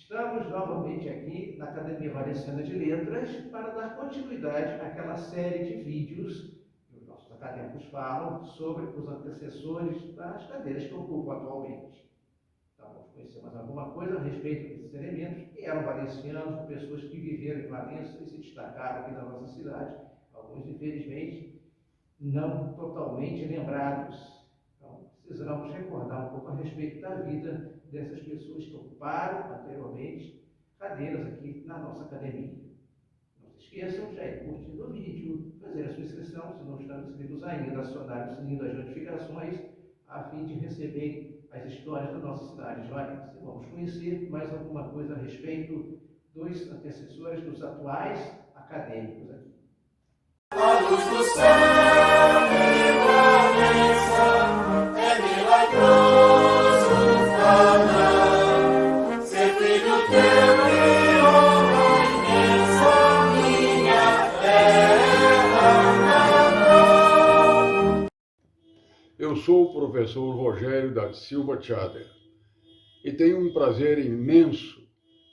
Estamos novamente aqui na Academia Valenciana de Letras para dar continuidade àquela série de vídeos que os nossos acadêmicos falam sobre os antecessores das cadeiras que ocupam atualmente. Então, vamos conhecer mais alguma coisa a respeito desses elementos que eram valencianos, pessoas que viveram em Valença e se destacaram aqui na nossa cidade, alguns, infelizmente, não totalmente lembrados. Então, precisamos recordar um pouco a respeito da vida dessas pessoas que ocuparam anteriormente cadeiras aqui na nossa academia. Não se esqueçam de ir curtindo o vídeo, fazer a sua inscrição, se não estão inscritos ainda, acionar o sininho das notificações, a fim de receberem as histórias da nossa cidade de Valença. Vamos conhecer mais alguma coisa a respeito dos antecessores, dos atuais acadêmicos aqui. A luz do céu de Valença é milagroso falar, ser filho teu e honra imensa minha terra natal. Eu sou o professor Rogério da Silva Tchader e tenho um prazer imenso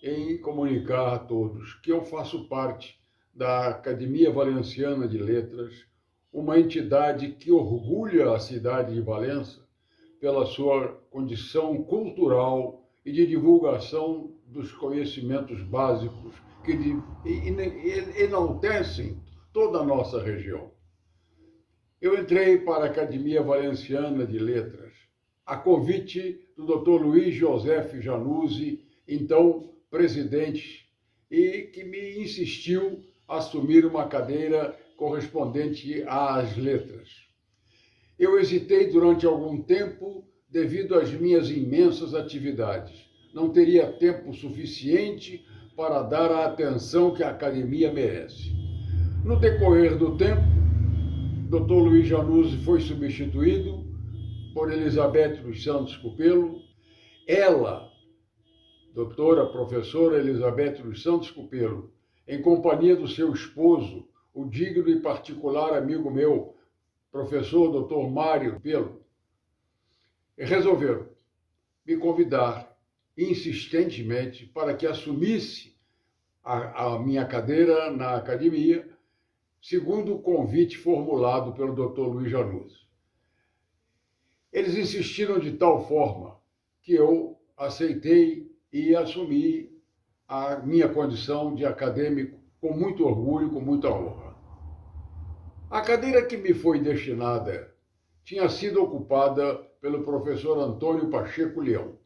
em comunicar a todos que eu faço parte da Academia Valenciana de Letras, uma entidade que orgulha a cidade de Valença pela sua condição cultural e de divulgação dos conhecimentos básicos que enaltecem toda a nossa região. Eu entrei para a Academia Valenciana de Letras a convite do Dr. Luiz José Januzzi, então presidente, e que me insistiu assumir uma cadeira correspondente às letras. Eu hesitei durante algum tempo devido às minhas imensas atividades. Não teria tempo suficiente para dar a atenção que a academia merece. No decorrer do tempo, Dr. Luiz Januzzi foi substituído por Elizabeth dos Santos Cupelo. Ela, doutora professora Elizabeth dos Santos Cupelo, em companhia do seu esposo, o digno e particular amigo meu, professor Dr. Mário Pelo, resolveram me convidar insistentemente para que assumisse a minha cadeira na academia, segundo o convite formulado pelo Dr. Luiz Januzzi. Eles insistiram de tal forma que eu aceitei e assumi a minha condição de acadêmico com muito orgulho, com muita honra. A cadeira que me foi destinada tinha sido ocupada pelo professor Antônio Pacheco Leão,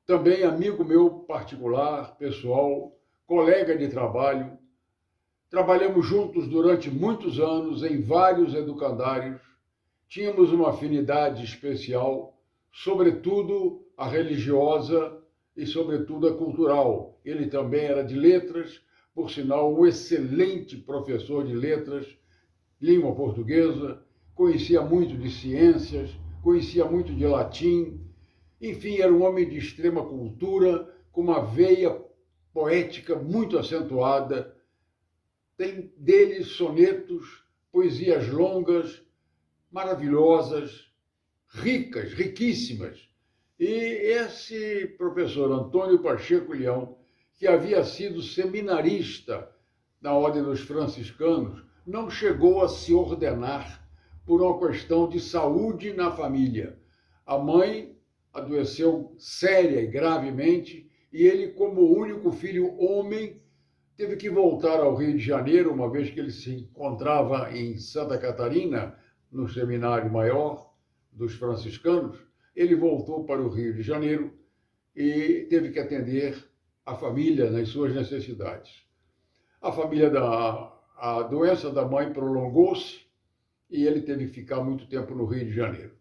também amigo meu particular, pessoal, colega de trabalho. Trabalhamos juntos durante muitos anos em vários educandários, tínhamos uma afinidade especial, sobretudo a religiosa e, sobretudo, a cultural. Ele também era de letras, por sinal, um excelente professor de letras, língua portuguesa, conhecia muito de ciências, conhecia muito de latim. Enfim, era um homem de extrema cultura, com uma veia poética muito acentuada. Tem dele sonetos, poesias longas, maravilhosas, ricas, riquíssimas. E esse professor Antônio Pacheco Leão, que havia sido seminarista na Ordem dos Franciscanos, não chegou a se ordenar por uma questão de saúde na família. A mãe adoeceu séria e gravemente, e ele, como único filho homem, teve que voltar ao Rio de Janeiro, uma vez que ele se encontrava em Santa Catarina, no Seminário Maior dos Franciscanos. Ele voltou para o Rio de Janeiro e teve que atender a família nas suas necessidades. A doença da mãe prolongou-se e ele teve que ficar muito tempo no Rio de Janeiro.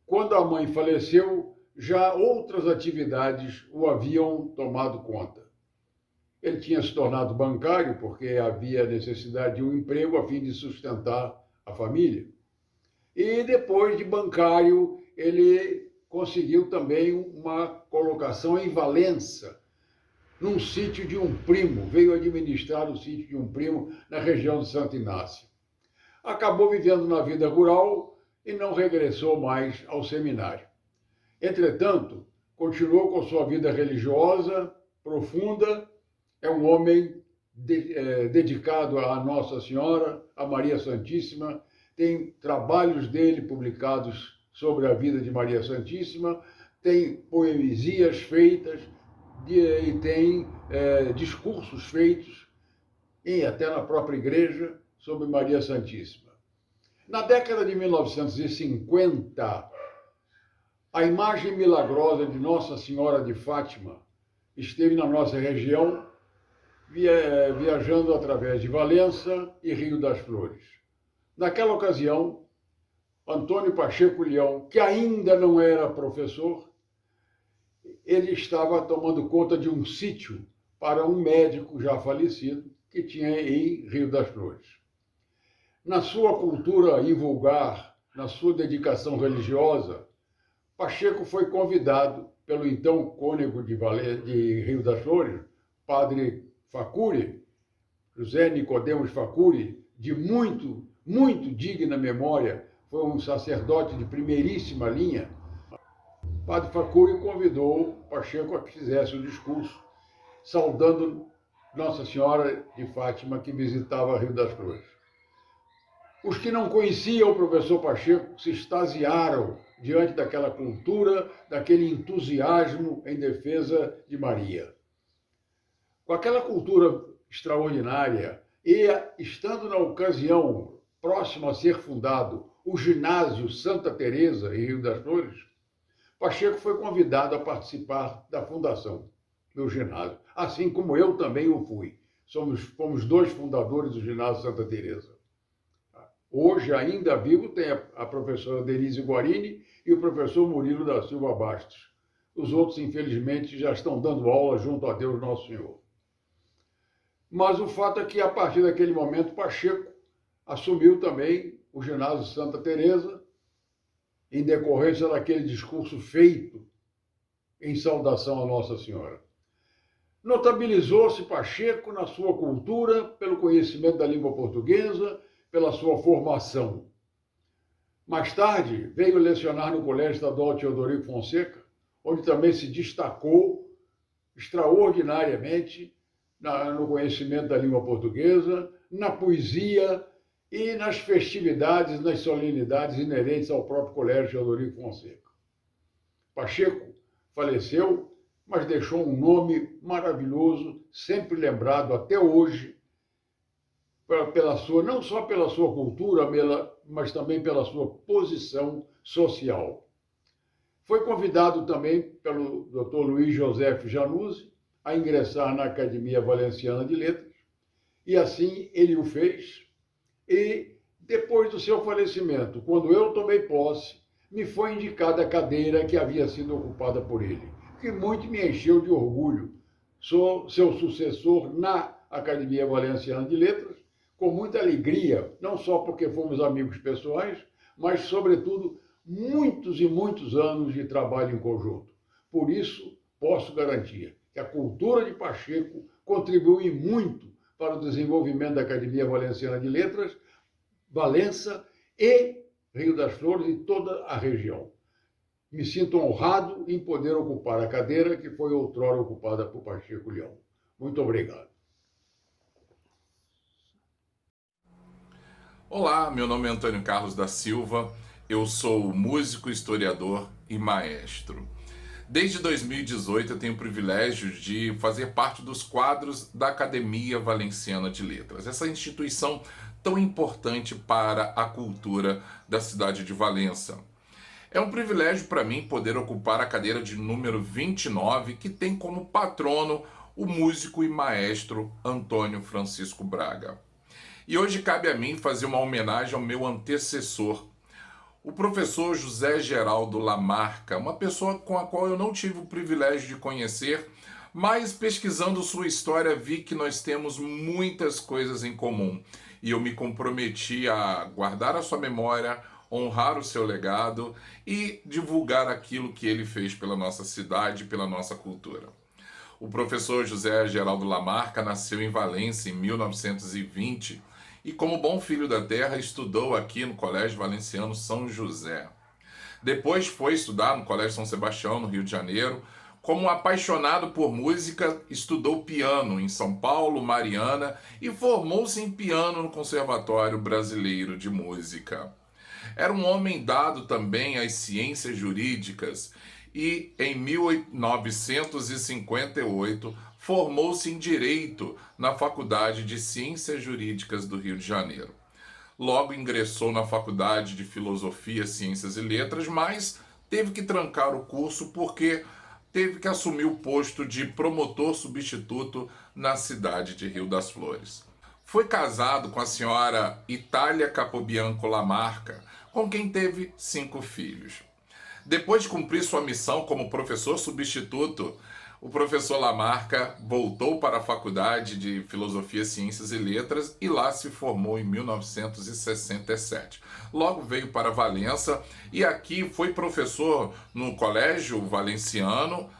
Quando a mãe faleceu, já outras atividades o haviam tomado conta. Ele tinha se tornado bancário porque havia necessidade de um emprego a fim de sustentar a família. E depois de bancário, ele conseguiu também uma colocação em Valença, num sítio de um primo, veio administrar o sítio de um primo na região de Santo Inácio. Acabou vivendo na vida rural e não regressou mais ao seminário. Entretanto, continuou com sua vida religiosa profunda, é um homem dedicado à Nossa Senhora, a Maria Santíssima. Tem trabalhos dele publicados sobre a vida de Maria Santíssima, tem poesias feitas e tem discursos feitos, e até na própria igreja, sobre Maria Santíssima. Na década de 1950, a imagem milagrosa de Nossa Senhora de Fátima esteve na nossa região, viajando através de Valença e Rio das Flores. Naquela ocasião, Antônio Pacheco Leão, que ainda não era professor, ele estava tomando conta de um sítio para um médico já falecido que tinha em Rio das Flores. Na sua cultura invulgar, na sua dedicação religiosa, Pacheco foi convidado pelo então cônego de Rio das Flores, padre Facuri, José Nicodemos Facuri, de muito digna memória, foi um sacerdote de primeiríssima linha. Padre Facuri convidou Pacheco a que fizesse o discurso, saudando Nossa Senhora de Fátima, que visitava Rio das Flores. Os que não conheciam o professor Pacheco se extasiaram diante daquela cultura, daquele entusiasmo em defesa de Maria. Com aquela cultura extraordinária e estando na ocasião próximo a ser fundado o ginásio Santa Teresa em Rio das Flores, Pacheco foi convidado a participar da fundação do ginásio, assim como eu também o fui. Fomos dois fundadores do ginásio Santa Teresa. Hoje, ainda vivo, tem a professora Denise Guarini e o professor Murilo da Silva Bastos. Os outros, infelizmente, já estão dando aula junto a Deus Nosso Senhor. Mas o fato é que, a partir daquele momento, Pacheco assumiu também o ginásio Santa Teresa, em decorrência daquele discurso feito em saudação a Nossa Senhora. Notabilizou-se Pacheco na sua cultura, pelo conhecimento da língua portuguesa, pela sua formação. Mais tarde, veio lecionar no Colégio Estadual Teodorico Fonseca, onde também se destacou extraordinariamente no conhecimento da língua portuguesa, na poesia e nas festividades, nas solenidades inerentes ao próprio Colégio Teodorico Fonseca. Pacheco faleceu, mas deixou um nome maravilhoso, sempre lembrado até hoje, não só pela sua cultura, mas também pela sua posição social. Foi convidado também pelo Dr. Luiz José Januzzi a ingressar na Academia Valenciana de Letras, e assim ele o fez. E depois do seu falecimento, quando eu tomei posse, me foi indicada a cadeira que havia sido ocupada por ele, que muito me encheu de orgulho. Sou seu sucessor na Academia Valenciana de Letras, com muita alegria, não só porque fomos amigos pessoais, mas, sobretudo, muitos e muitos anos de trabalho em conjunto. Por isso, posso garantir que a cultura de Pacheco contribui muito para o desenvolvimento da Academia Valenciana de Letras, Valença e Rio das Flores e toda a região. Me sinto honrado em poder ocupar a cadeira que foi outrora ocupada por Pacheco Leão. Muito obrigado. Olá, meu nome é Antônio Carlos da Silva, eu sou músico, historiador e maestro. Desde 2018 eu tenho o privilégio de fazer parte dos quadros da Academia Valenciana de Letras, essa instituição tão importante para a cultura da cidade de Valença. É um privilégio para mim poder ocupar a cadeira de número 29, que tem como patrono o músico e maestro Antônio Francisco Braga. E hoje cabe a mim fazer uma homenagem ao meu antecessor, o professor José Geraldo Lamarca, uma pessoa com a qual eu não tive o privilégio de conhecer, mas pesquisando sua história vi que nós temos muitas coisas em comum. E eu me comprometi a guardar a sua memória, honrar o seu legado e divulgar aquilo que ele fez pela nossa cidade, pela nossa cultura. O professor José Geraldo Lamarca nasceu em Valência em 1920 e, como bom filho da terra, estudou aqui no Colégio Valenciano São José. Depois foi estudar no Colégio São Sebastião, no Rio de Janeiro, Como um apaixonado por música, estudou piano em São Paulo, Mariana, e formou-se em piano no Conservatório Brasileiro de Música. Era um homem dado também às ciências jurídicas e, em 1958, formou-se em Direito na Faculdade de Ciências Jurídicas do Rio de Janeiro. Logo ingressou na Faculdade de Filosofia, Ciências e Letras, mas teve que trancar o curso porque teve que assumir o posto de promotor substituto na cidade de Rio das Flores. Foi casado com a senhora Itália Capobianco Lamarca, com quem teve 5 filhos. Depois de cumprir sua missão como professor substituto, o professor Lamarca voltou para a Faculdade de Filosofia, Ciências e Letras e lá se formou em 1967. Logo veio para Valença e aqui foi professor no Colégio Valenciano,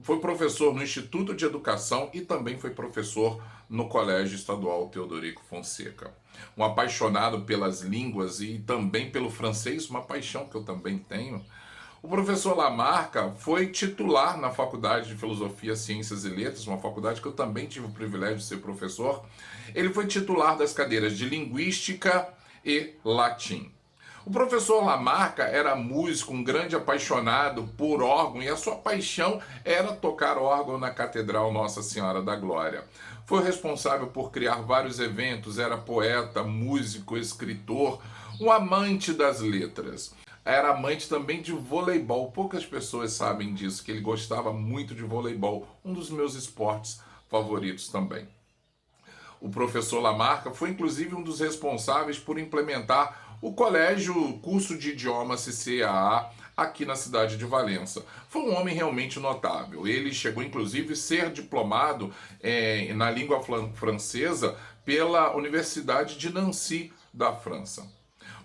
foi professor no Instituto de Educação e também foi professor no Colégio Estadual Teodorico Fonseca. Um apaixonado pelas línguas e também pelo francês, uma paixão que eu também tenho. O professor Lamarca foi titular na Faculdade de Filosofia, Ciências e Letras, uma faculdade que eu também tive o privilégio de ser professor. Ele foi titular das cadeiras de Linguística e Latim. O professor Lamarca era músico, um grande apaixonado por órgão, e a sua paixão era tocar órgão na Catedral Nossa Senhora da Glória. Foi responsável por criar vários eventos, era poeta, músico, escritor, um amante das letras. Era amante também de voleibol. Poucas pessoas sabem disso, que ele gostava muito de voleibol, um dos meus esportes favoritos também. O professor Lamarca foi inclusive um dos responsáveis por implementar o colégio curso de idiomas CCAA aqui na cidade de Valença. Foi um homem realmente notável. Ele chegou inclusive a ser diplomado na língua francesa pela Universidade de Nancy da França.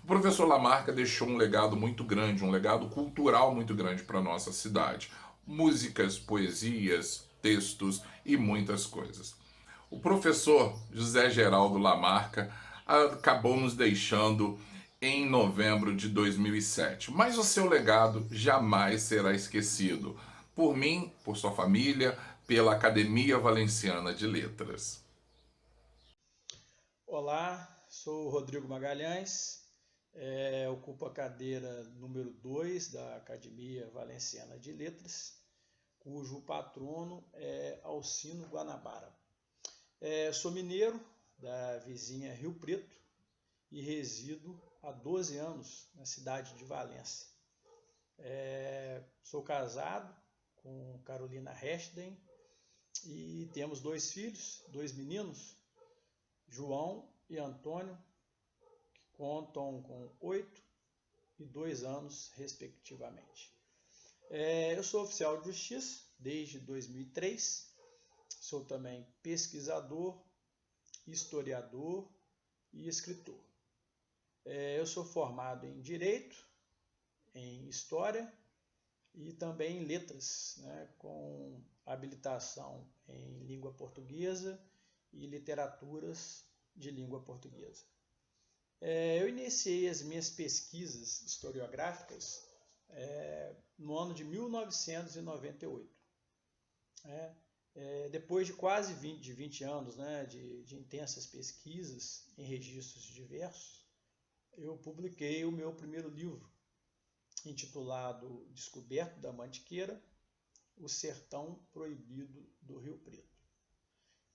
O professor Lamarca deixou um legado muito grande, um legado cultural muito grande para a nossa cidade. Músicas, poesias, textos e muitas coisas. O professor José Geraldo Lamarca acabou nos deixando em novembro de 2007. Mas o seu legado jamais será esquecido. Por mim, por sua família, pela Academia Valenciana de Letras. Olá, sou o Rodrigo Magalhães, ocupo a cadeira número 2 da Academia Valenciana de Letras, cujo patrono é Alcino Guanabara. Sou mineiro da vizinha Rio Preto e resido há 12 anos na cidade de Valença. Sou casado com Carolina Hesden e temos 2 filhos, 2 meninos, João e Antônio, que contam com 8 e 2 anos, respectivamente. Eu sou oficial de justiça desde 2003, sou também pesquisador, historiador e escritor. Eu sou formado em Direito, em História e também em Letras, né, com habilitação em Língua Portuguesa e Literaturas de Língua Portuguesa. Eu iniciei as minhas pesquisas historiográficas no ano de 1998. Depois de quase 20 anos, né, de intensas pesquisas em registros diversos, eu publiquei o meu primeiro livro, intitulado Descoberto da Mantiqueira, o Sertão Proibido do Rio Preto.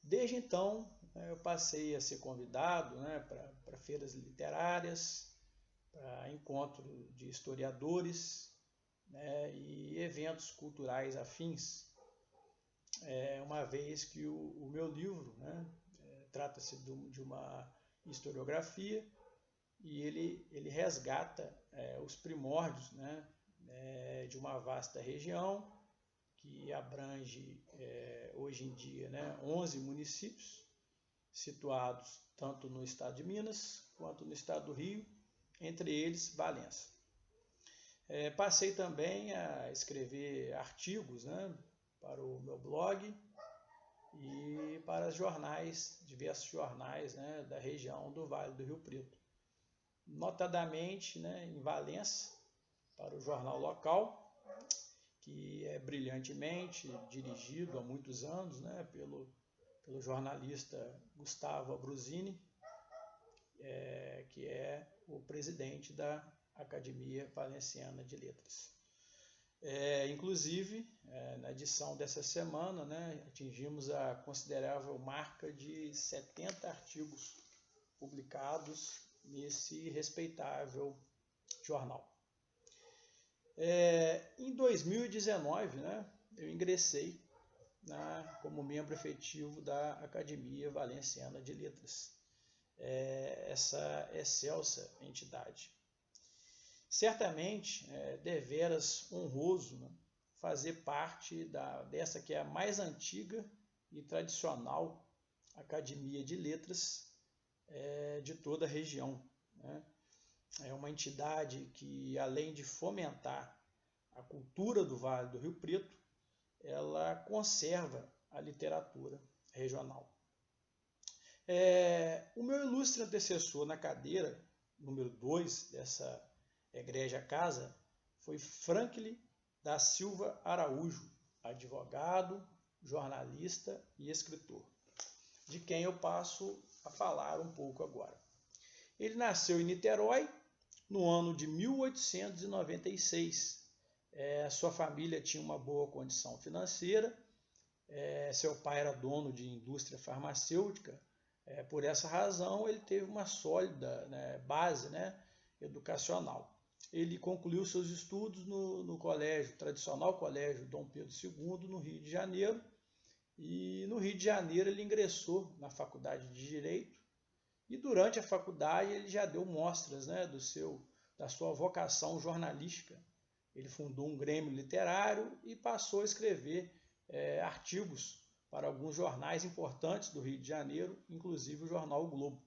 Desde então, eu passei a ser convidado, né, para feiras literárias, para encontro de historiadores, né, e eventos culturais afins, uma vez que o meu livro, né, trata-se de uma historiografia e ele resgata os primórdios, né, de uma vasta região que abrange hoje em dia, né, 11 municípios situados tanto no estado de Minas quanto no estado do Rio, entre eles Valença. Passei também a escrever artigos, né, para o meu blog e para jornais, diversos jornais, né, da região do Vale do Rio Preto. Notadamente, né, em Valença, para o jornal local, que é brilhantemente dirigido há muitos anos, né, pelo jornalista Gustavo Abruzini, que é o presidente da Academia Valenciana de Letras. Inclusive, na edição dessa semana, né, atingimos a considerável marca de 70 artigos publicados nesse respeitável jornal. Em 2019, né, eu ingressei como membro efetivo da Academia Valenciana de Letras, essa excelsa entidade. Certamente é deveras honroso, né, fazer parte dessa que é a mais antiga e tradicional Academia de Letras de toda a região, né? É uma entidade que, além de fomentar a cultura do Vale do Rio Preto, ela conserva a literatura regional. O meu ilustre antecessor na cadeira, número 2 dessa egrégia casa, foi Franklin da Silva Araújo, advogado, jornalista e escritor, de quem eu passo a falar um pouco agora. Ele nasceu em Niterói no ano de 1896. Sua família tinha uma boa condição financeira, seu pai era dono de indústria farmacêutica, por essa razão ele teve uma sólida, né, base, né, educacional. Ele concluiu seus estudos no tradicional Colégio Dom Pedro II, no Rio de Janeiro, e no Rio de Janeiro ele ingressou na Faculdade de Direito, e durante a faculdade ele já deu mostras, né, da sua vocação jornalística. Ele fundou um grêmio literário e passou a escrever artigos para alguns jornais importantes do Rio de Janeiro, inclusive o jornal O Globo.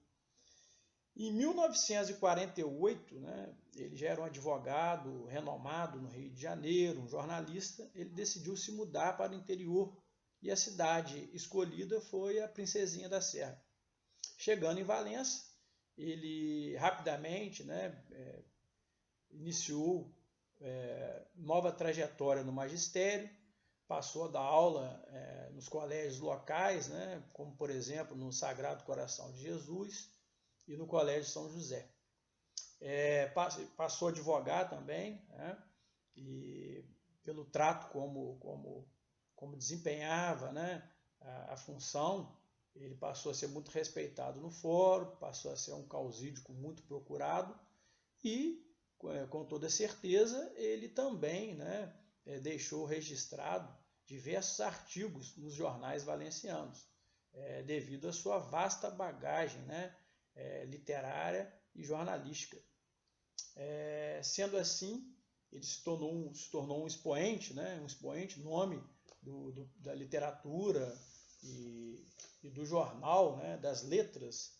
Em 1948, né, ele já era um advogado renomado no Rio de Janeiro, um jornalista. Ele decidiu se mudar para o interior e a cidade escolhida foi a Princesinha da Serra. Chegando em Valença, ele rapidamente, né, iniciou nova trajetória no magistério, passou a dar aula nos colégios locais, né, como por exemplo no Sagrado Coração de Jesus e no Colégio São José. Passou a advogar também, né, e pelo trato como desempenhava, né, a função, ele passou a ser muito respeitado no fórum, passou a ser um causídico muito procurado e, com toda certeza, ele também, né, deixou registrado diversos artigos nos jornais valencianos, devido à sua vasta bagagem, né, literária e jornalística. Sendo assim, ele se tornou um expoente, né, nome da literatura e do jornal, né, das letras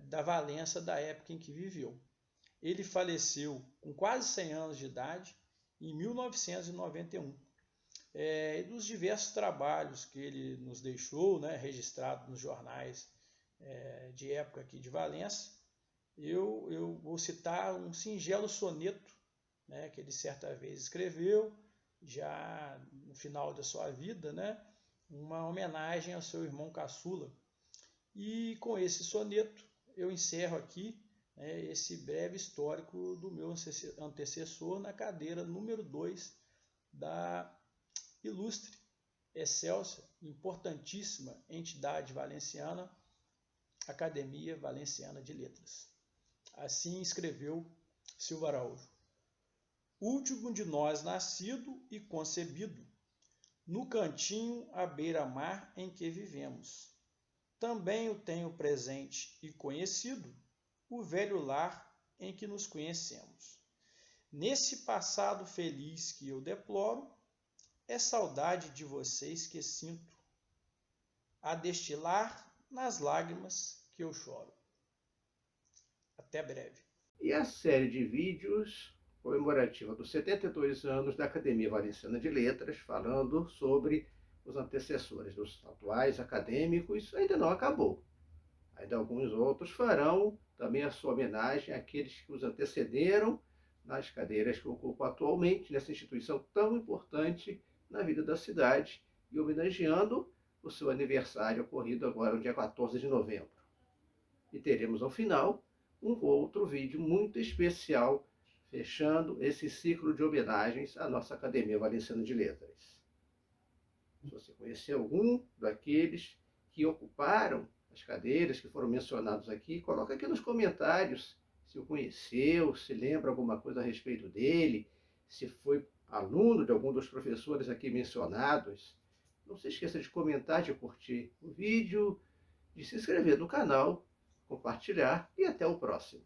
da Valença da época em que viveu. Ele faleceu com quase 100 anos de idade, em 1991. E dos diversos trabalhos que ele nos deixou, né, registrados nos jornais de época aqui de Valença, eu vou citar um singelo soneto, né, que ele certa vez escreveu, já no final da sua vida, né, uma homenagem ao seu irmão caçula. E com esse soneto eu encerro aqui, né, esse breve histórico do meu antecessor na cadeira número 2 da ilustre, excelsa, importantíssima entidade valenciana, Academia Valenciana de Letras. Assim escreveu Silva Araújo: último de nós nascido e concebido, no cantinho à beira-mar em que vivemos. Também o tenho presente e conhecido, o velho lar em que nos conhecemos. Nesse passado feliz que eu deploro, é saudade de vocês que sinto, a destilar nas lágrimas que eu choro. Até breve. E a série de vídeos comemorativa dos 72 anos da Academia Valenciana de Letras, falando sobre os antecessores dos atuais acadêmicos, ainda não acabou. Ainda alguns outros farão também a sua homenagem àqueles que os antecederam nas cadeiras que ocupo atualmente, nessa instituição tão importante na vida da cidade, e homenageando o seu aniversário ocorrido agora no dia 14 de novembro. E teremos ao final um outro vídeo muito especial, fechando esse ciclo de homenagens à nossa Academia Valenciana de Letras. Se você conhecer algum daqueles que ocuparam as cadeiras que foram mencionados aqui, coloca aqui nos comentários se o conheceu, se lembra alguma coisa a respeito dele, se foi aluno de algum dos professores aqui mencionados. Não se esqueça de comentar, de curtir o vídeo, de se inscrever no canal, compartilhar e até o próximo.